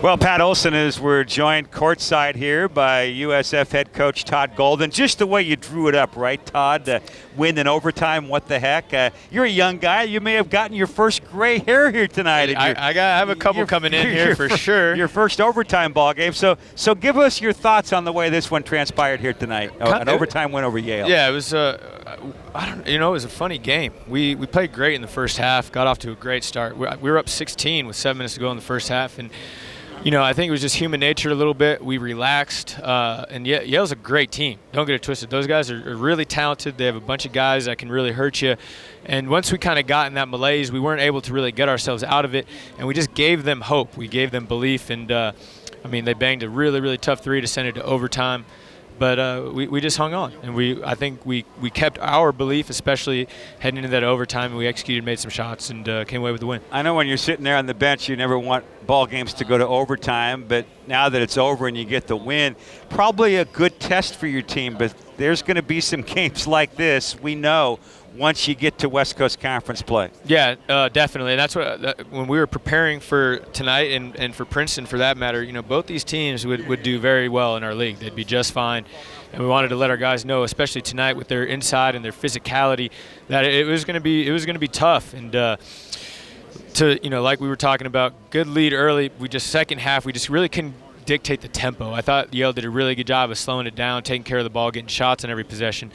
Well, Pat Olson, as we're joined courtside here by USF head coach Todd Golden. Just the way you drew it up, right, Todd? Win in overtime, what the heck? You're a young guy. You may have gotten your first gray hair here tonight. I have a couple coming in here for sure. Your first overtime ball game. So give us your thoughts on the way this one transpired here tonight. An overtime win over Yale. Yeah, it was. It was a funny game. We played great in the first half. Got off to a great start. We were up 16 with 7 minutes to go in the first half, and I think it was just human nature a little bit. We relaxed, and Yale's a great team. Don't get it twisted. Those guys are really talented. They have a bunch of guys that can really hurt you. And once we kind of got in that malaise, we weren't able to really get ourselves out of it, and we just gave them hope. We gave them belief, and they banged a really, really tough three to send it to overtime. But we just hung on, and I think we kept our belief, especially heading into that overtime, and we executed, made some shots, and came away with the win. I know when you're sitting there on the bench, you never want ball games to go to overtime, but now that it's over and you get the win, probably a good test for your team, but there's going to be some games like this, we know, once you get to West Coast Conference play. Yeah, definitely. And that's what when we were preparing for tonight and for Princeton for that matter, both these teams would do very well in our league. They'd be just fine. And we wanted to let our guys know, especially tonight with their inside and their physicality, that it was going to be tough. And like we were talking about, good lead early. Second half, we just really couldn't dictate the tempo. I thought Yale did a really good job of slowing it down, taking care of the ball, getting shots on every possession.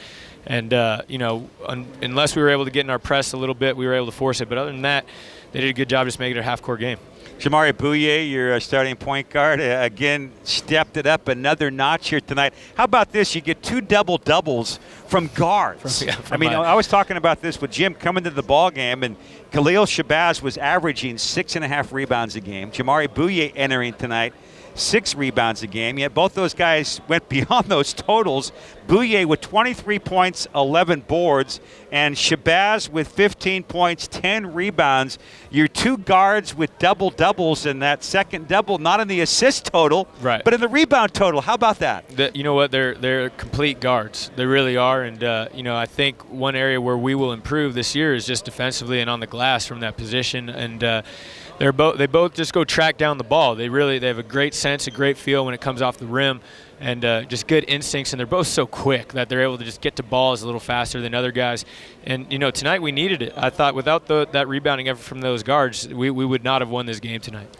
And, unless we were able to get in our press a little bit, we were able to force it. But other than that, they did a good job just making it a half-court game. Jamari Bouye, your starting point guard, again stepped it up another notch here tonight. How about this? You get 2 double-doubles from guards. I was talking about this with Jim coming to the ball game, and Khalil Shabazz was averaging 6.5 rebounds a game. Jamari Bouye entering tonight, 6 rebounds a game. Yet both those guys went beyond those totals. Bouye with 23 points, 11 boards, and Shabazz with 15 points, 10 rebounds. Your 2 guards with double-doubles in that second double, not in the assist total, right, but in the rebound total. How about that? You know what? They're complete guards. They really are. And, I think one area where we will improve this year is just defensively and on the glass from that position. And they both just go track down the ball. They have a great sense, a great feel when it comes off the rim, and just good instincts. And they're both so quick that they're able to just get to balls a little faster than other guys. And tonight we needed it. I thought without that rebounding effort from those guards, we would not have won this game tonight.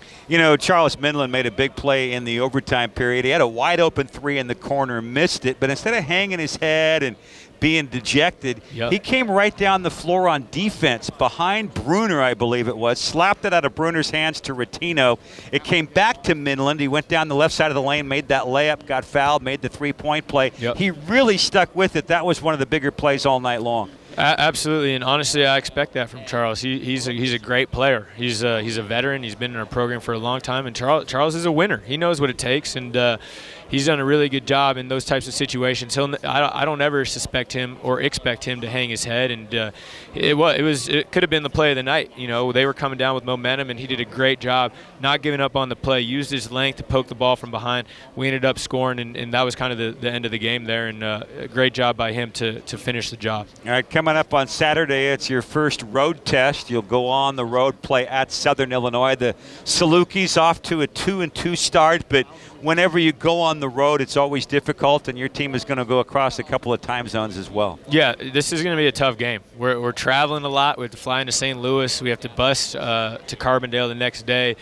Charles Minlin made a big play in the overtime period. He had a wide open 3 in the corner, missed it, but instead of hanging his head and being dejected, he came right down the floor on defense behind Bruner, I believe it was, slapped it out of Bruner's hands to Rattino. It came back to Minland. He went down the left side of the lane, made that layup, got fouled, made the 3-point play. He really stuck with it. That was one of the bigger plays all night long. Absolutely, and honestly, I expect that from Charles. He's a great player. He's a veteran. He's been in our program for a long time, and Charles is a winner. He knows what it takes, and he's done a really good job in those types of situations. I don't ever suspect him or expect him to hang his head, and it could have been the play of the night. They were coming down with momentum, and he did a great job not giving up on the play. Used his length to poke the ball from behind. We ended up scoring, and that was kind of the end of the game there, and a great job by him to finish the job. All right, coming up on Saturday, it's your first road test. You'll go on the road, play at Southern Illinois. The Salukis off to a 2-2 start, but whenever you go on the road, it's always difficult, and your team is going to go across a couple of time zones as well. Yeah, this is going to be a tough game. We're traveling a lot. We have to fly into St. Louis. We have to bus to Carbondale the next day.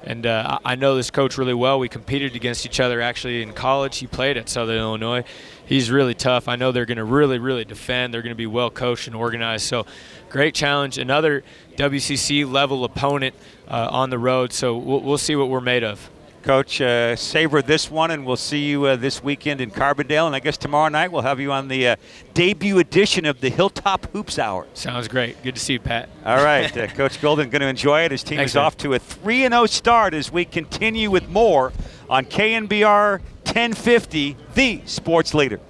And I know this coach really well. We competed against each other actually in college. He played at Southern Illinois. He's really tough. I know they're going to really, really defend. They're going to be well coached and organized. So great challenge. Another WCC level opponent on the road. So we'll see what we're made of. Coach, savor this one, and we'll see you this weekend in Carbondale. And I guess tomorrow night we'll have you on the debut edition of the Hilltop Hoops Hour. Sounds great. Good to see you, Pat. All right. Coach Golden going to enjoy it. His team is off to a 3-0 start as we continue with more on KNBR 1050, the sports leader.